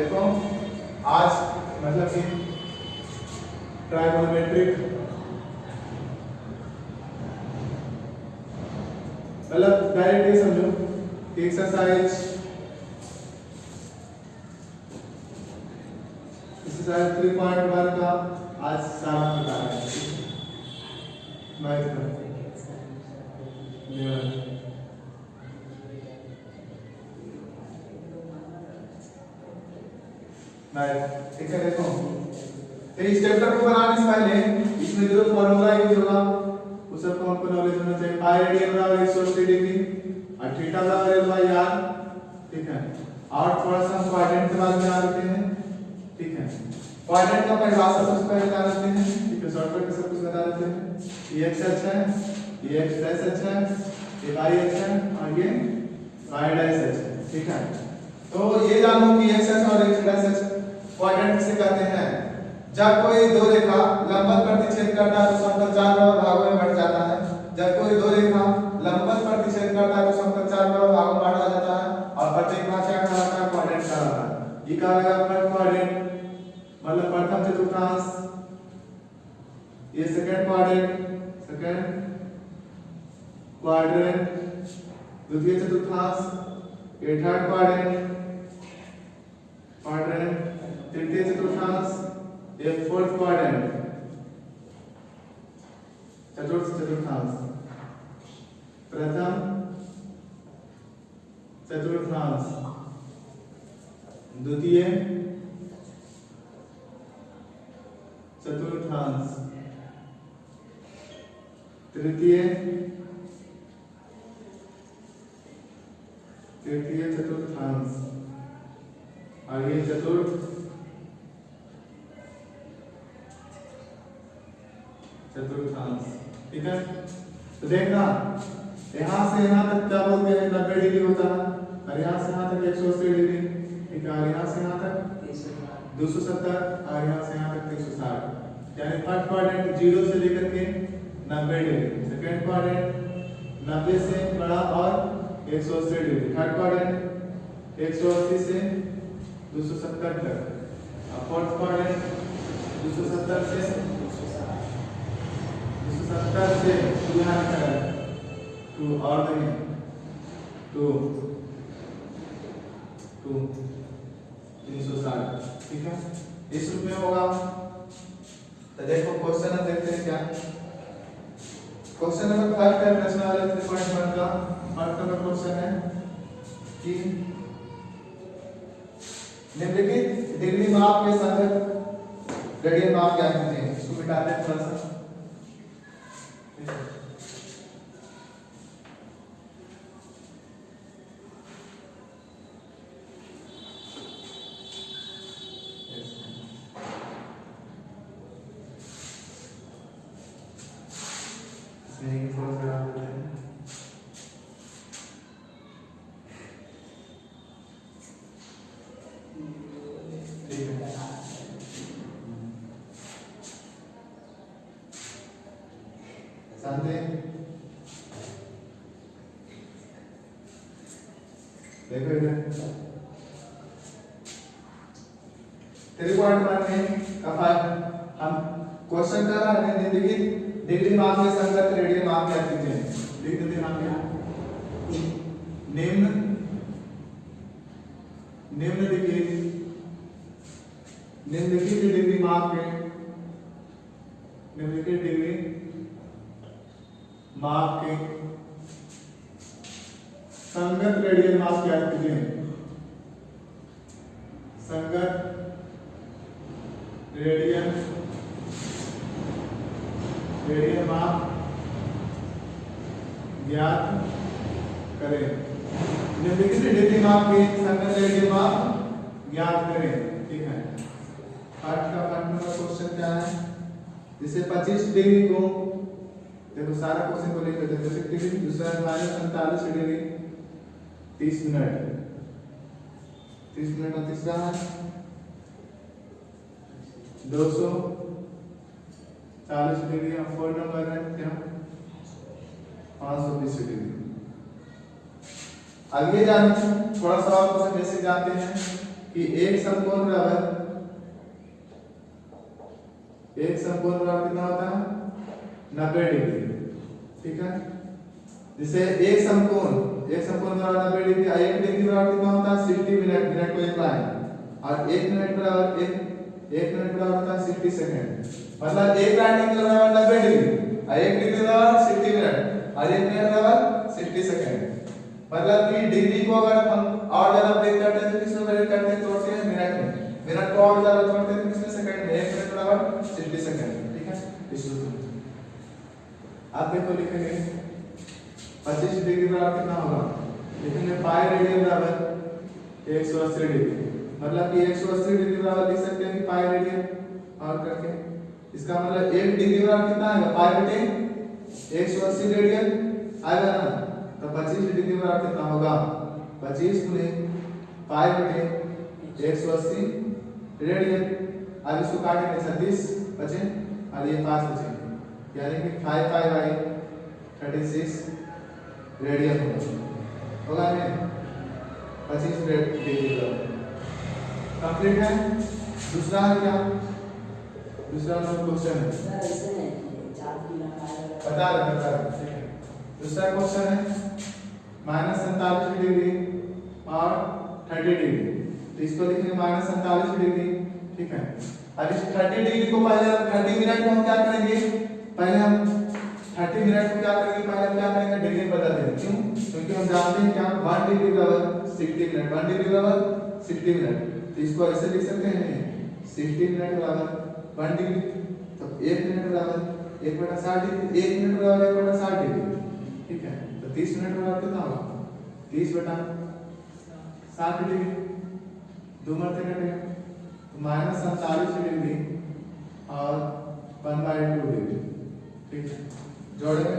देखो आज मतलब कि ट्राइगोनोमेट्रिक मतलब डायरेक्ट ये समझो कि एक्सरसाइज 3.1 का आज सारा बता रहे हैं। ठीक है, देखो तो इस चैप्टर को बनाने से पहले इसमें जो फॉर्मूला यूज होगा उस सबको हमको नॉलेज होना चाहिए। पाई रेडियन बराबर 180 डिग्री और थीटा बराबर L बाई R। ठीक है, और थोड़ा सा हम क्वाड्रेंट के बारे में जान लेते हैं। ठीक है, क्वाड्रेंट का परिभाषा सबसे पहले जान लेते हैं। ठीक है, शॉर्टकट में सब कुछ बता देते हैं। ये x अक्ष है, ये x डैश अक्ष है, ये y अक्ष है और ये y डैश अक्ष है। ठीक है, तो ये जानो कि x अक्ष और x डैश अक्ष क्वाड्रेंट से कहते हैं जब कोई दो रेखा लंबवत प्रतिच्छेद करता है तो समतल चार भागों में बंट जाता है। जब कोई दो रेखा लंबवत प्रतिच्छेद करता है तो समतल चार भागों में बांटा जाता है और प्रत्येक भाग क्या कहलाता है? क्वाड्रेंट कहलाता है। ये कहा गया फर्स्ट क्वाड्रेंट मतलब प्रथम चतुर्थांश, ये सेकंड क्वाड्रेंट, द्वितीय चतुर्थांश, ये थर्ड क्वाड्रेंट, तृतीय चतुर्थांश, ये फोर्थ क्वाड्रेंट, चतुर्थ चतुर्थांश, प्रथम चतुर्थांश, द्वितीय चतुर्थांश, तृतीय चतुर्थांश और ये चतुर्थ चतुर्थांश। ठीक है, तो देखना यहां से यहां तक क्या बोलते हैं 90 डिग्री होता है और यहां से यहां तक 180 डिग्री। ठीक है, और यहां से यहां तक 270 और यहां से यहां तक 160। यानी फर्स्ट क्वाड्रेंट 0 से लेकर के 90 डिग्री, सेकंड क्वाड्रेंट 90 से बड़ा और 180 डिग्री, थर्ड क्वाड्रेंट 180 से 270 तक और फोर्थ क्वाड्रेंट 270 से 2 यहाँ तक 2 और नहीं 2 360। ठीक है, इस रूप में होगा। तो देखो क्वेश्चन हम देखते हैं क्या क्वेश्चन नंबर 5 है प्रश्न वाले 3.1 का फर्स्ट नंबर क्वेश्चन है कि निम्नलिखित डिग्री माप के संगत रेडियन माप क्या होते हैं। इसको मिटाते हैं थोड़ा सा। देखो इधर 3.1 में हम क्वेश्चन कर रहे हैं निम्नलिखित डिग्री माप के संगत रेडियन माप क्या चीजें हैं। लिख देते हैं नाम क्या निम्नलिखित डिग्री माप के संगत रेडियन माप क्या चीजें हैं। संगत रेडियन माप ज्ञात करें। निम्नलिखित डिग्री माप के संगत रेडियन माप ज्ञात करें। ठीक है, फर्स्ट नंबर क्वेश्चन क्या है। जैसे 25 डिग्री को देखो सारा क्वेश्चन को लिख लेते हैं। 25 डिग्री दूसरा -45 डिग्री 30 मिनट और तीसरा है 240 डिग्री और 4 नंबर है क्या 520 डिग्री। आगे जाने थोड़ा सा और क्वेश्चन जैसे जानते हैं कि एक समकोण बराबर कितना होता है 90 डिग्री। ठीक है, जैसे एक समकोण बराबर 90 डिग्री, एक डिग्री बराबर कितना होता है 60 मिनट, मिनट को एक लाइन, और एक मिनट बराबर होता है 60 सेकंड। मतलब एक लाइन एंगल बराबर 90 डिग्री, और एक डिग्री बराबर 60 मिनट, और एक मिनट बराबर 60 सेकंड। मतलब कि डिग्री को अगर हम और ज्यादा ब्रेक करते हैं तो किसमें ब्रेक करते हैं, तोड़ते हैं मिनट में, मिनट को और ज्यादा तोड़ते हैं तो किसमें सेकंड में, 1 मिनट बराबर 60 सेकंड। ठीक है, इस सूत्र में आप देखो लिखेंगे 25 डिग्री बराबर कितना होगा, लिखेंगे पाई रेडियन बराबर 180 डिग्री। मतलब कि 180 डिग्री बराबर लिख सकते हैं कि पाई रेडियन, और करके इसका मतलब 1 डिग्री बराबर कितना आएगा, पाई बटे 180 रेडियन आएगा ना। तो 25 डिग्री बराबर कितना होगा, 25 गुने पाई बटे 180 रेडियन। अब इसको काटेंगे 36 बचे और ये 5 बचे, यानी कि 5 पाई बाई 36 रेडियन होगा नहीं 25 डिग्री बराबर। कंप्लीट है। दूसरा है क्या, दूसरा क्वेश्चन है, बता रहे ठीक है। दूसरा क्वेश्चन है -47 डिग्री और 30 डिग्री। तो इसको लिखेंगे -47 डिग्री। ठीक है, अब इस 30 डिग्री को पहले 30 मिनट को हम क्या करेंगे, पहले हम 30 मिनट को क्या करेंगे, पहले हम क्या करेंगे डिग्री बदल देंगे। क्यों, क्योंकि हम जानते हैं क्या 1 डिग्री बराबर 60 मिनट, 1 डिग्री बराबर 60 मिनट। तो इसको ऐसे लिख सकते हैं 60 मिनट बराबर 1 डिग्री, तो 1 मिनट बराबर 1/60 डिग्री, 1 मिनट बराबर 1/60 डिग्री। ठीक है, तो 30 मिनट बराबर कितना होगा, 30/60 डिग्री, 2 मरते कटेगा, तो -47 डिग्री और 1/2 डिग्री। ठीक है, जोड़ेंगे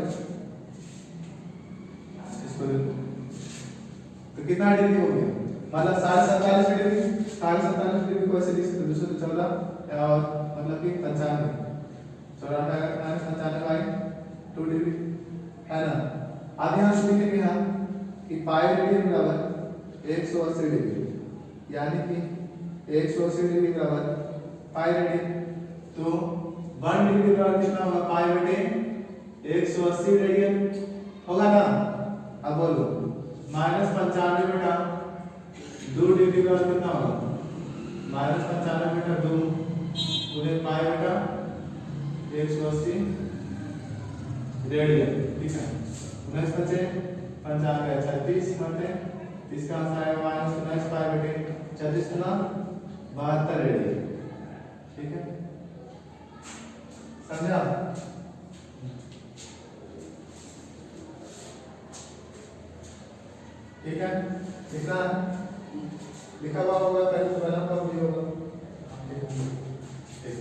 इसको, तो कितना डिग्री हो गया, मतलब 47 डिग्री, 47 डिग्री को ऐसे लिख सकते 214 और मतलब कि 95, 94/95/2 डिग्री है ना। अब यहाँ से लिखेंगे हम कि पाई रेडियन बराबर 180 डिग्री, यानी कि 180 डिग्री बराबर पाई रेडियन। तो 1 डिग्री बराबर कितना होगा, पाई बटे 180 रेडियन होगा ना। अब बोलो -95/2 डिग्री बराबर कितना होगा, -95/2 गुणे पाई बटा 180 रेडियन। ठीक है, 19 बचे 95, 36 बनते, इसका आंसर आएगा -19 पाई बटे 36 गुना 72 रेडियन। ठीक है, समझा। ठीक है, कितना लिखा हुआ होगा, पहले तो बना हुआ भी होगा। ठीक,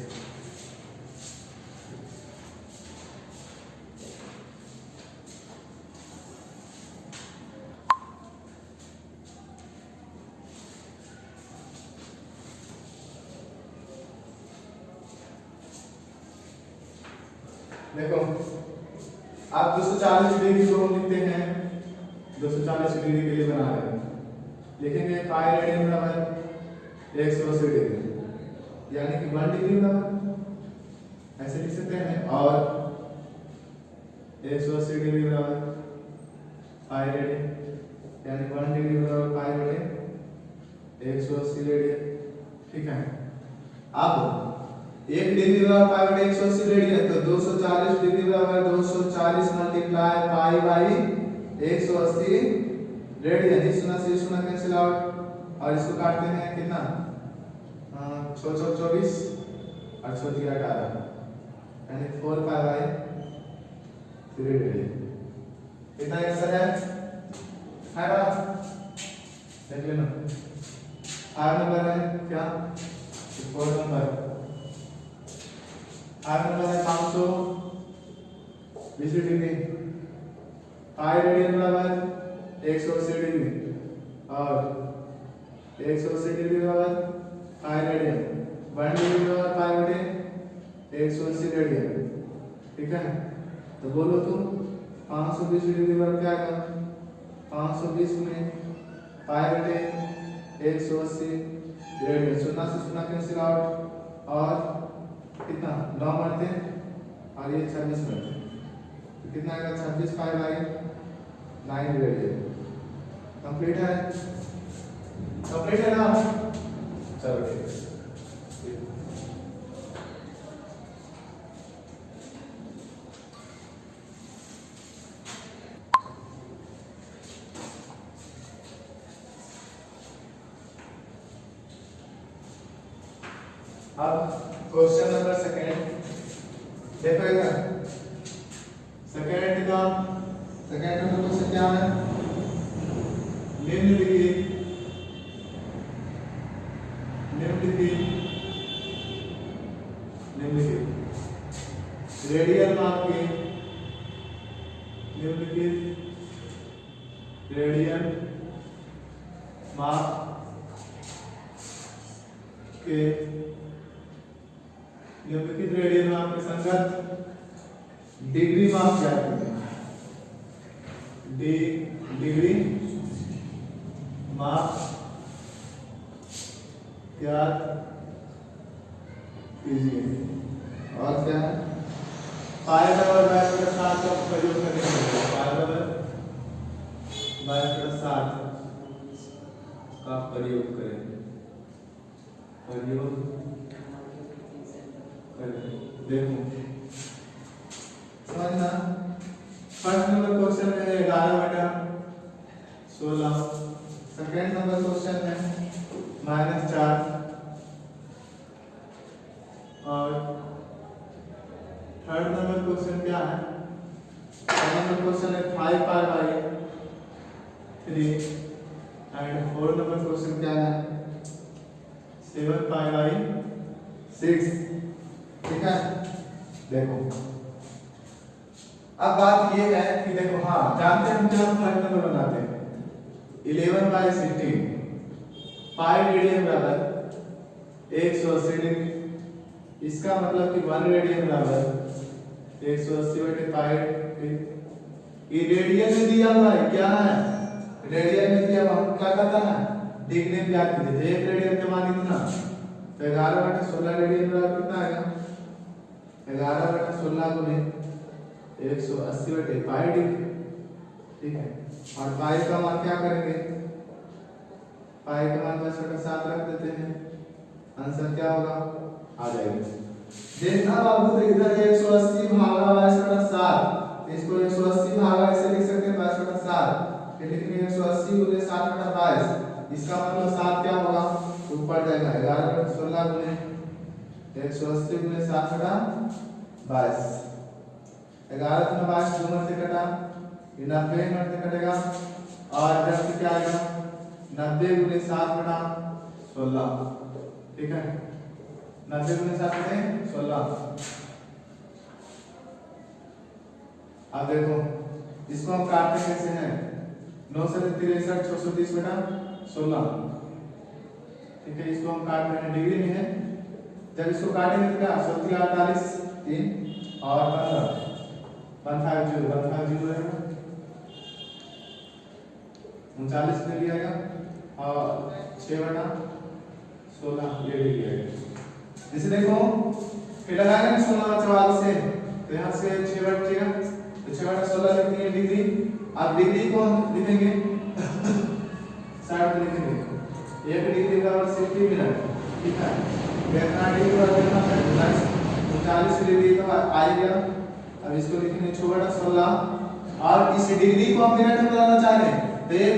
देखो आप 240 डिग्री को हम लिखते हैं, 240 डिग्री के लिए बना रहे हैं, लिखेंगे पाई रेडियन बराबर 180 डिग्री, यानी कि 1 डिग्री बराबर ऐसे लिख सकते हैं, और 180 डिग्री बराबर पाई रेडियन, यानी 1 डिग्री बराबर पाई बटे 180 रेडियन। ठीक है, अब 1 डिग्री बराबर पाई बटे 180 रेडियन, तो 240 डिग्री बराबर 240 मल्टीप्लाई पाई बाई 180 रेडियन। इस सुना से सुना कैंसिल आउट, और इसको काटते हैं कितना, 6 6 24 और 6 3 18, यानी 4 पाई बाई 3 रेडियन। कितना आंसर है ना, देख लेना। 8 नंबर है क्या, 4 नंबर 8 नंबर है 520 डिग्री, पाई रेडियन बराबर 180 डिग्री, और 180 डिग्री बराबर पाई रेडियन, 1 डिग्री बराबर पाई बटे 180 रेडियन। ठीक है, तो बोलो तुम 520 डिग्री बराबर क्या आएगा, 520 में पाई बटे 180 रेडियन, शून्य से शून्य कैंसिल आउट और कितना 9 बनते और ये 26 बनते, तो कितना आएगा 26 पाई बाई 9 रेडियन। कंप्लीट है, कंप्लीट है ना? चलो ठीक है। अब क्वेश्चन नंबर सेकेंड देखो इधर, सेकेंड नंबर क्वेश्चन क्या है? निम्नलिखित रेडियल माप के रेडियल माप के निम्नलिखित रेडियल माप के संगत डिग्री माप क्या है? डिग्री माप ज्ञात कीजिए। और क्या है? पाई बराबर 22/7 का प्रयोग करेंगे। पाई बराबर 22/7 का प्रयोग करेंगे। देखो समझना, फर्स्ट नंबर क्वेश्चन में 11/16, सेकेंड नंबर क्वेश्चन में -4 और थर्ड नंबर क्वेश्चन क्या है? थर्ड नंबर क्वेश्चन है 5 pi by 3 and fourth number question क्या है? 7 पाई बाई 6। ठीक है, देखो अब बात ये है कि देखो, हाँ जानते हैं हम क्या थर्ड नंबर बनाते हैं 11/16 पाई रेडियन बराबर 180 डिग्री। इसका मतलब कि 1 रेडियन बराबर 180 पाई। ये रेडियन में दिया हुआ है, क्या है? रेडियन में दिया हुआ, क्या कहता है? डिग्री में ज्ञात कीजिए। 1 रेडियन के मान कितना? तो 11/16 रेडियन बराबर कितना आएगा? 11/16 गुने 180 पाई डिग्री। ठीक है, और पाई का मान क्या करेंगे? पाई का मान 10/7 रख देते हैं, आंसर क्या होगा? आ जाएगा। देखना बाबू, तो इधर 180 भागा 22/7, इसको 180 भागा ऐसे लिख सकते हैं 22/7, फिर लिखेंगे 180 गुने 7/22। इसका मतलब 7 क्या होगा? ऊपर जाएगा 11/16 गुने 180 गुने 7/22। 11 गुना 22 2 में से कटा, ये 90 में से कटेगा और इधर से क्या आएगा? 90 गुने 7/16। ठीक है, 90 गुने 7/16। अब देखो इसको हम काटते कैसे हैं? 9 से 63 630/16। ठीक है, इसको हम काट रहे हैं, डिग्री में है। जब इसको काटेंगे तो क्या 48 3 और 15 150 रहेगा, 39 ले लिया गया और 6/16 ये ले लिया गया। जैसे देखो फिर लगाएंगे 16 से, तो यहाँ से 6 बचेगा, तो 6/16 लिखनी है डिग्री। अब डिग्री को हम लिखेंगे 60 लिखेंगे, 1 डिग्री बराबर 60 मिनट। ठीक है, कितना डिग्री बराबर कितना है? 39 डिग्री का आ गया। अब इसको लिखेंगे 6/16 और इस डिग्री को हम मिनट में बदलना चाह रहे हैं, तो 1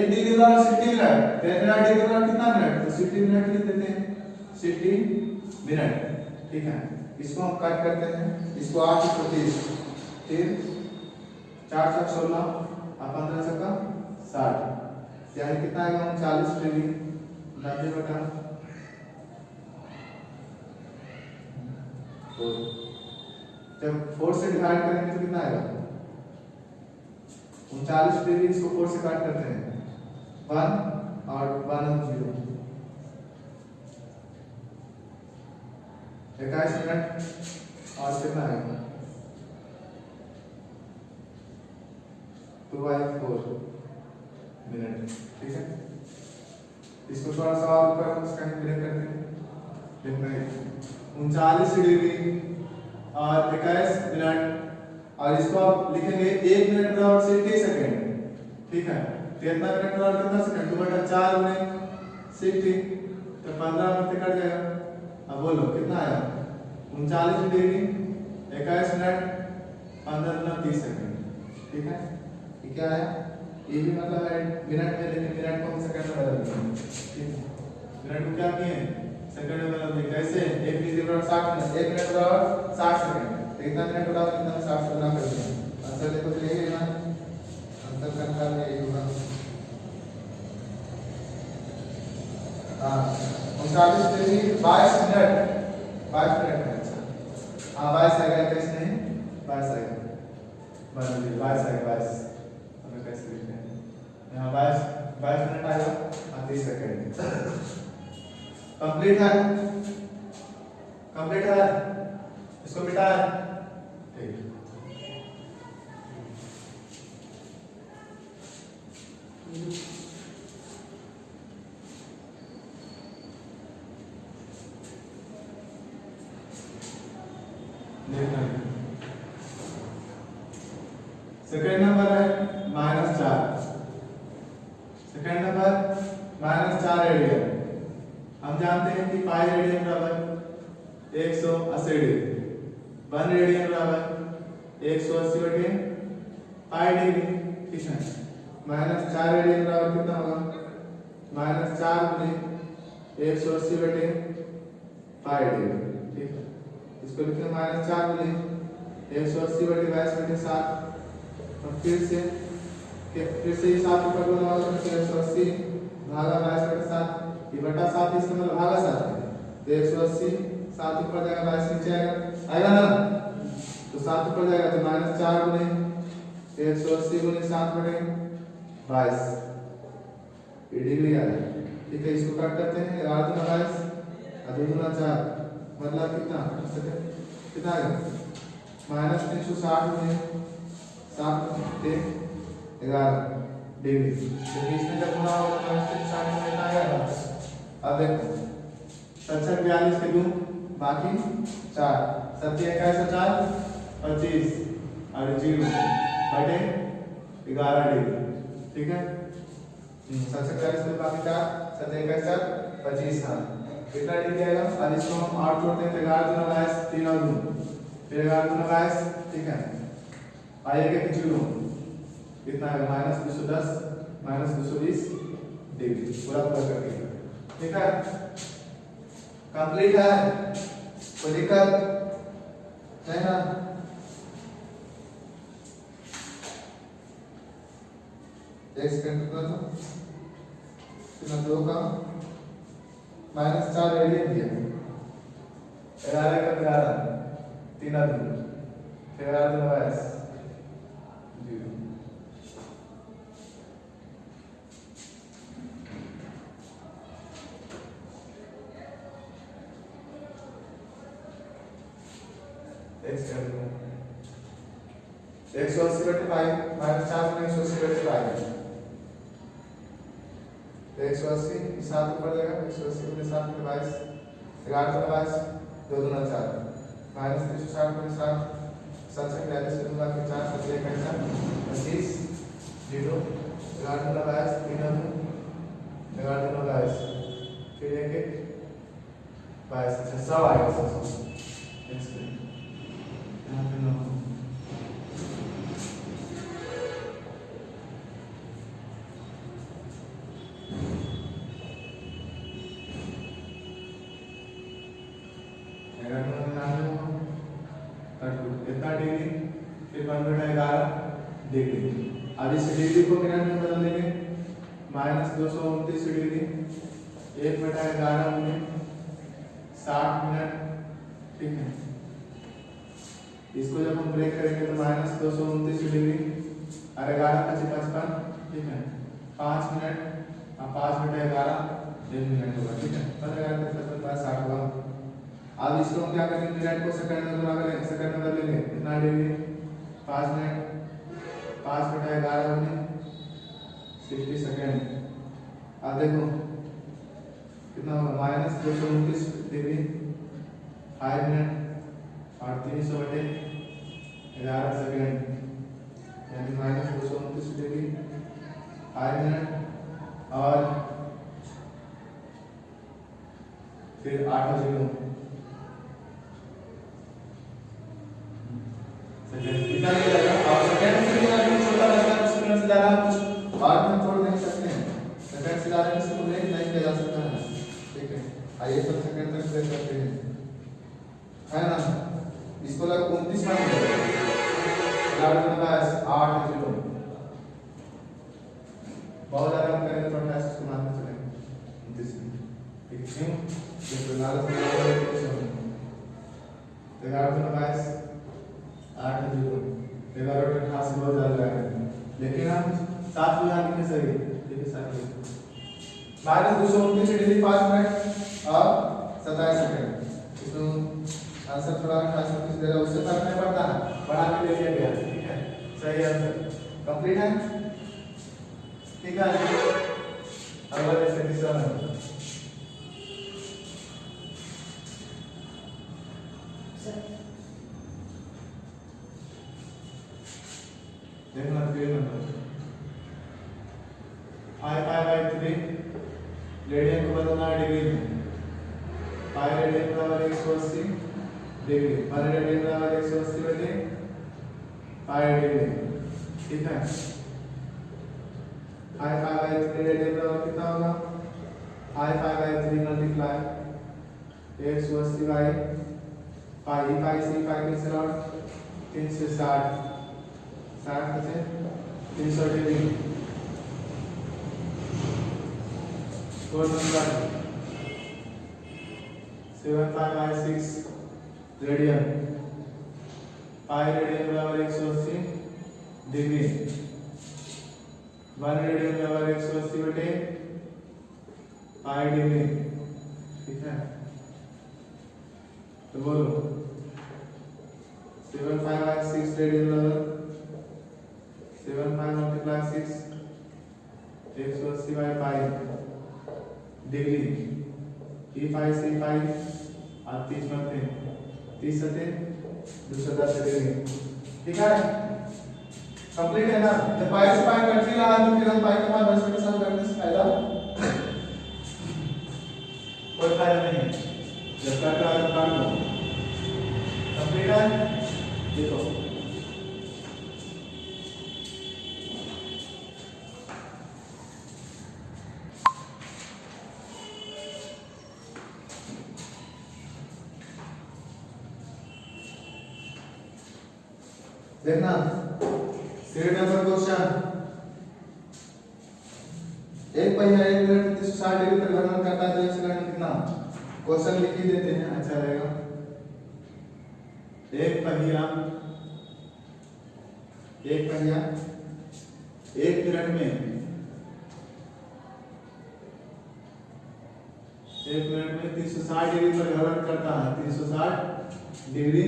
डिग्री बराबर 60 मिनट, तो इतना डिग्री बराबर कितना मिनट? तो 60 मिनट लिख देते हैं, 60 मिनट। ठीक है, इसको हम कट करते हैं, इसको 8 को 30, फिर 4 4 16 और 15 से का 60, यानी कितना आएगा? 39 डिग्री 90/4। जब 4 से डिवाइड करेंगे तो कितना आएगा? 39 डिग्री, इसको 4 से काट करते हैं 1 और 1 और 0, 21 मिनट और कितना आएगा? 2/4 मिनट। ठीक है, इसको थोड़ा सा और ऊपर उसका ब्रेक करते हैं, देखना है 39 डिग्री और 21 मिनट, और इसको आप लिखेंगे 1 मिनट बराबर 60 सेकंड, ठीक है। तो कितना मिनट बराबर कितना सेकंड, 2/4 में 60, तो 15 मिनट कट जाएगा। अब बोलो कितना आया, 39 डिग्री 21 मिनट 15 मिनट 30 सेकंड, ठीक है। ये क्या है, ये भी मतलब है मिनट में, लेकिन मिनट को हम सेकंड में बदल देंगे, ठीक है। मिनट को क्या किए, सेकंड में बदल दिए, कैसे, 1 डिग्री बराबर 60 मिनट, 1 मिनट बराबर 60 सेकंड, तो कितना मिनट बराबर कितना 60 से गुना कर दिया। आंसर देखो तो यही है ना, आंसर का निकालना यही होगा। हां 39 डिग्री 22 मिनट, 22 मिनट है, अच्छा हां 22 आएगा, कैसे नहीं 22 आएगा, 22 आएगा, 22 हमें कैसे लिखते हैं यहाँ, 22 मिनट आएगा और 30 सेकंड। कंप्लीट है, कंप्लीट है, इसको मिटा है, ठीक। देखना सेकंड नंबर है -4, सेकंड नंबर -4 रेडियन। हम जानते हैं कि पाई रेडियन बराबर 180 डिग्री, 1 रेडियन बराबर 180 बटे पाई डिग्री, ठीक है। -4 रेडियन बराबर कितना होगा, -4 गुणे 180 बटे पाई डिग्री, ठीक है। इसको लिखेंगे -4 गुणे 180 बटे 22 बटे 7, और फिर से ये 7 ऊपर बोला होगा तो 180 भागा 22 बटे 7, ये बटा 7 इसका मतलब भागा 7 है, तो 180 7 ऊपर जाएगा 22 नीचे आएगा ना, तो 7 ऊपर जाएगा, तो -4 गुणे 180 गुणे 7 बटे 22, ये डिग्री आ गया, ठीक है। इसको कट करते हैं, 11 दूना 22 और 2 दूना 4, मतलब कितना कितना आएगा, -360 गुणे 7 बटे 11 डिग्री, तो इसमें जब गुना होगा तो -360 में कितना आएगा। अब देखो 67 42 के 2 बाकी 4, 7 21 4 25 और 0 बटे 11 डिग्री, ठीक है। 67 42 के बाकी 4, 7 21 4 25 था, कितना डिग्री आएगा। अब इसको हम 8 जोड़ते हैं, 11 दूना 22 3 और 2, फिर 11 दूना 22, ठीक है। आएगा कि 0 कितना आएगा, -210 -220 डिग्री, पूरा पूरा करके, ठीक है। कंप्लीट है, कोई दिक्कत नहीं ना, एक सेकंड कर दो, कितना 2 का -4 रेडियन दिया, 11 का 11 3 और 2, फिर 11 दूना 22 0, एक सेकंड 180 बटे पाई, -4 गुणे 180 बटे पाई, 180 7 ऊपर जाएगा, 180 गुणे 7 बटे 22, 11 दूना 22 2 दूना 4, -360 गुणे 7 7 से 42 के दूना के 4 7 1 25 0, 11 दूना 22 3 और 2 11 दूना 22, फिर 1 1 22, अच्छा 100 आएगा 100 यहाँ पे 9 कितना डिग्री, फिर 11 डिग्री। अब इस डिग्री को मिनट में बदल देंगे, -229 डिग्री 1/11 में 60 मिनट, ठीक है। इसको जब हम ब्रेक करेंगे तो -229 डिग्री और 11 × 55, ठीक है, 5 मिनट और 5/11 1 मिनट होगा, ठीक है। 15 × 55 60 होगा। अब इसको हम क्या करेंगे, मिनट को सेकंड में गुणा करेंगे, सेकंड में बदल लेंगे, कितना डिग्री 5 मिनट 5/11 में 60 सेकंड। अब देखो कितना होगा -229 डिग्री 5 मिनट और 300 बटे 11 सेकेंड, यानी -229 डिग्री 5 मिनट और फिर 8 जीरो सेकेंड कितना मिलेगा। और सेकेंड से भी अगर छोटा लगता है सेकेंड से ज्यादा कुछ और में तोड़ नहीं सकते हैं, सेकेंड से ज्यादा किसी को नहीं किया जा सकता है, ठीक है। आइए सब सेकेंड तक प्रेस करते हैं, है ना। इसको लगा 29 मान लगाओ 8 जीरो, बहुत ज्यादा हम करेंगे तो 28 इसको मानते चलेंगे 29 ठीक है। ये तो लाल से 8 जीरो 11 बहुत ज्यादा लगाएंगे, लेकिन हम 7 को यहाँ लिखने सही देखिए 7 -229 डिग्री 5 मिनट और 27 सेकंड। इसमें आंसर थोड़ा 28 दे रहा, उससे फर्क नहीं पड़ता, बढ़ा के ले लिया गया, ठीक है। सही आंसर कंप्लीट है, ठीक है। अगला देखते तीसरा नंबर देखना 3 नंबर 5/3 रेडियन को बदलना है डिग्री में। 5 रेडियन बराबर 180 डिग्री, 1 रेडियन बराबर 180 बटे 5 डिग्री, ठीक है। 5/3 रेडियन बराबर कितना होगा 5/3 मल्टीप्लाई 180 बाई 5 से 5 कैंसिल आउट 360 60 से 300 डिग्री 4 नंबर 7/6 रेडियन 5 रेडियन बराबर 180 डिग्री, 1 रेडियन बराबर 180 बटे 5 डिग्री, ठीक है। तो बोलो 7/6 रेडियन बराबर 7/5 मल्टीप्लाई 6 180 बाई 5 डिग्री, ई 5 से 5 और 30 बनते हैं 30 सते 210 डिग्री, ठीक है। कंप्लीट है ना। जब पाई से पाई कट रहा है तो फिर हम पाई के बाद 10 के साथ करने से फायदा कोई फायदा नहीं है, जब कट रहा है तो काट लो। कंप्लीट है, देखो देखना सीरीज नंबर क्वेश्चन। एक पहिया 1 मिनट में 360 डिग्री पर घूर्णन करता है तो 1 सेकंड में कितना। क्वेश्चन लिख ही देते हैं, अच्छा रहेगा। एक पहिया 1 मिनट में 360 डिग्री पर घूर्णन करता है, 360 डिग्री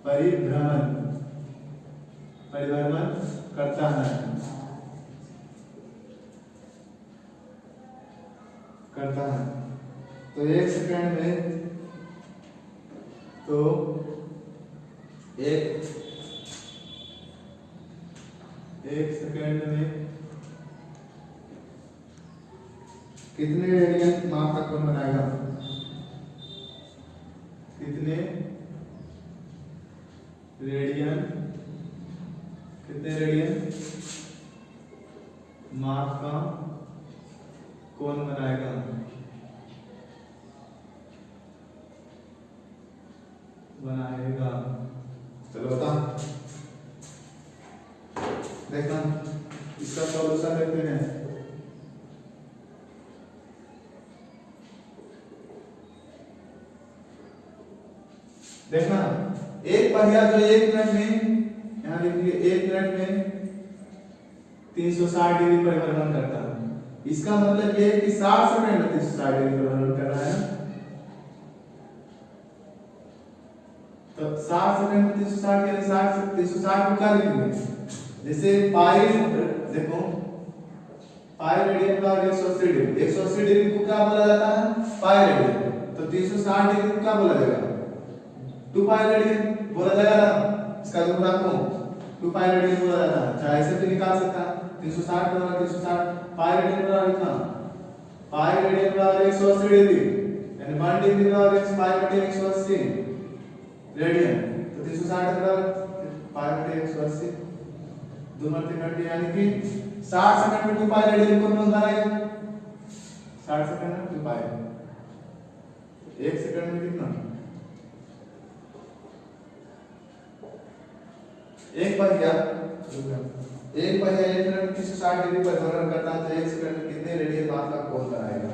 परिभ्रमण करता है तो 1 सेकंड में कितने रेडियन माप का कोण बनाएगा, कितने रेडियन माप का कोण बनाएगा। चलो बता, देखना इसका सॉल्यूशन देखते हैं। देखना एक पहिया जो 1 मिनट में, यहाँ लिखिए 1 मिनट में 360 डिग्री पर परिभ्रमण करता है। इसका मतलब ये है कि 60 सेकंड में 360 डिग्री पर परिभ्रमण कर रहा है। तो 60 सेकंड में 360 यानी 360 को क्या लिखेंगे, जैसे पाई, देखो पाई रेडियन का 180 डिग्री, 180 डिग्री को क्या बोला जाता है? Pi radian. तो 360 डिग्री को क्या बोला जाएगा? 2 पाई रेडियन बोला जाएगा ना। इसका जो रखो 2 पाई रेडियन बोला जाता है। चाहे ऐसे भी निकाल सकता है 360 बराबर 360 पाई रेडियन बराबर कितना? पाई रेडियन बराबर 180 डिग्री, यानी 1 डिग्री बराबर पाई बटे 180 रेडियन। तो 360 बराबर पाई बटे 180, 2 मल्टी कट, यानी कि 60 सेकंड में 2 पाई रेडियन को कौन बनाएगा? 60 सेकंड में 2 पाई, 1 सेकंड में कितना? एक पहिया 1 मिनट में 360 डिग्री पर भ्रमण करता है, तो 1 सेकंड में कितने रेडियन बात का कोण बनाएगा?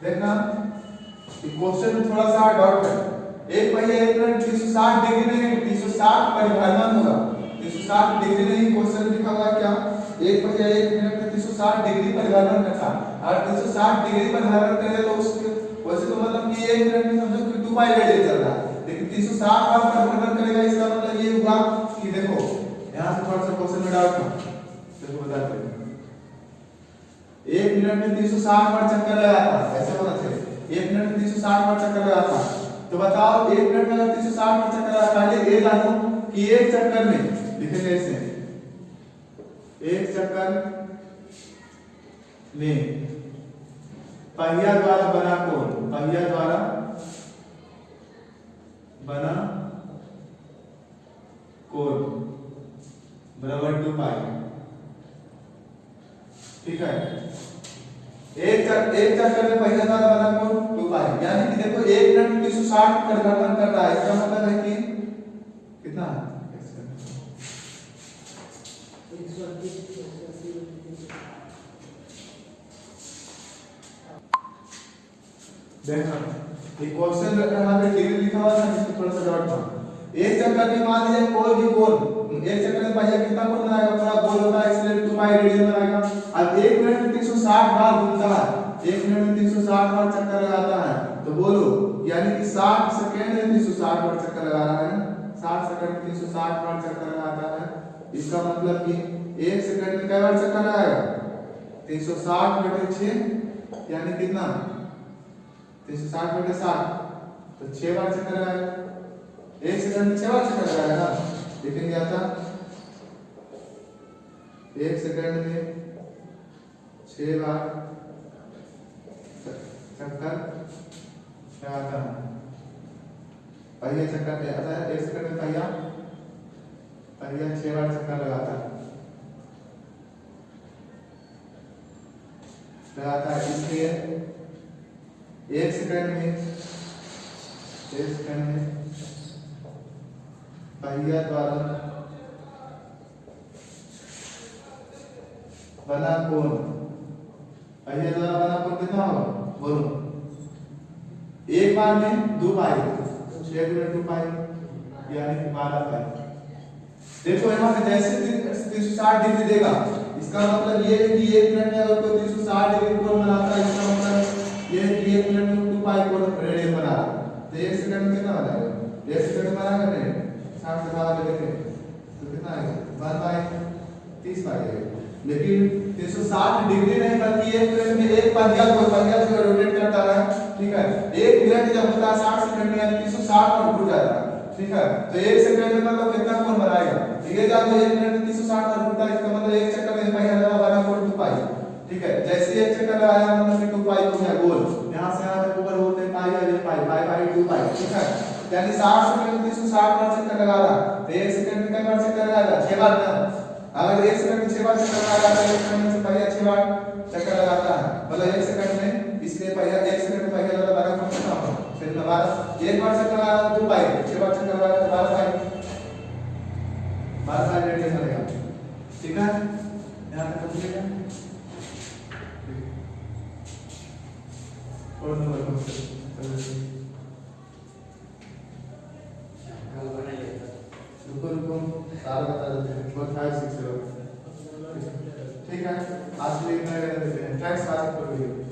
देखना क्वेश्चन में थोड़ा सा डाउट है। एक पहिया 1 मिनट 360 डिग्री नहीं, 360 परिभ्रमण होगा। 360 डिग्री नहीं, क्वेश्चन लिखा हुआ क्या? एक पहिया 1 मिनट में 360 डिग्री परिभ्रमण करता है। और 360 डिग्री परिभ्रमण करे तो उसके वैसे तो मतलब कि 1 मिनट में समझो कि 2 पाई रेडियन चल रहा है, लेकिन 360 बार परिभ्रमण करेगा। इसका मतलब ये हुआ कि देखो यहां से थोड़ा सा क्वेश्चन में डाउट था, देखो बताते हैं। 1 मिनट में 360 बार चक्कर लगाता है, ऐसा होना चाहिए। 1 मिनट में 360 बार चक्कर लगाता है, तो बताओ 1 मिनट में अगर 360 बार चक्कर लगा, पहले ये जानो कि एक चक्कर में लिखेंगे ऐसे, एक चक्कर में पहिया द्वारा बना कोण, पहिया द्वारा बना कोण बराबर 2 पाई। ठीक है, एक चक्कर में पहिया द्वारा बना कोण 2 पाई, यानी कि देखो 1 मिनट में 360 परिभ्रमण कर रहा है। इसका मतलब है कि कितना है? देखना ये क्वेश्चन यहाँ पे डिग्री लिखा हुआ है, इसको थोड़ा सा डाउट था। एक चक्कर में मान लीजिए कोई भी कोण, एक चक्कर में पहिया कितना कोण बनाएगा? पूरा गोल होता है, इसलिए 2 पाई रेडियन बनाएगा। अब 1 मिनट में 360 बार घूमता है, 1 मिनट में 360 बार चक्कर लगाता है, तो बोलो यानी कि 60 सेकंड में 360 बार चक्कर लगा रहा है। 60 सेकंड में 360 बार चक्कर लगाता है। इसका मतलब कि 1 सेकंड में कितने बार चक्कर लगाएगा? 360 बटे 6, यानी कितना? 360 बटे 7, तो 6 बार चक्कर लगाएगा। 1 सेकंड में 6 बार चक्कर लगाएगा ना, लेकिन क्या था? 1 सेकंड में 6 बार चक्कर लगाता है। पहिया चक्कर पे आता है, 1 सेकंड में पहिया 6 बार चक्कर लगाता है, इसलिए 1 सेकंड में पहिया द्वारा बना कोण, पहिया द्वारा बना कोण कितना होगा? बोलो। एक बार में 2 पाई, 6 गुणे 2 पाई, यानी कि 12 पाई। देखो यहाँ पे जैसे 360 डिग्री देगा, इसका मतलब ये है कि 1 मिनट में अगर कोई 360 डिग्री कोण बनाता है, इसका मतलब ये है कि 1 मिनट में 2 पाई कोण रेडियन बना रहा है, तो 1 सेकंड में कितना बनाएगा? 1 सेकंड में बनाएगा नहीं, 60 से 12 देखें तो कितना आएगा? 1 बाई 30 पाई आएगा। लेकिन 360 डिग्री नहीं, बल्कि 1 मिनट में एक पहिया को रोटेट करता है। ठीक है, 1 मिनट जब होता है 60 सेकंड में, यानी 360 पर घूम जाता है। ठीक है, तो 1 सेकंड में मतलब कितना कोण बनाएगा? ये जान लो 1 मिनट में 360 पर घूमता है, इसका मतलब 1 चक्कर में पहिया लगा बना कोण 2 पाई। ठीक है, जैसे 1 चक्कर लगाया मतलब कि 2 पाई हो गया गोल, यहां से यहां तक ऊपर बोलते हैं पाई या ये पाई, पाई बाई 2 पाई। ठीक है, यानी 60 सेकंड में 360 बार चक्कर लगा रहा, तो 1 सेकंड में कितने बार चक्कर लगाएगा? 6 बार ना। अगर 1 सेकंड में 6 बार चक्कर लगाता है, 1 सेकंड में पहिया 6 बार चक्कर लगाता है, मतलब 1 सेकंड में, इसलिए पहिया 1 सेकंड में पहिया लगा बना कोण कितना होगा? फिर 12, 1 बार चक्कर लगाया 2 पाई, 6 बार चक्कर लगाया तो 12 पाई, 12 पाई रेडियन बनेगा। ठीक है, यहां तक समझ गए? और नंबर कौन सा रुको रुको सारा बता देते हैं 4560 ठीक है आज लिखना है टैक्स पास कर दीजिए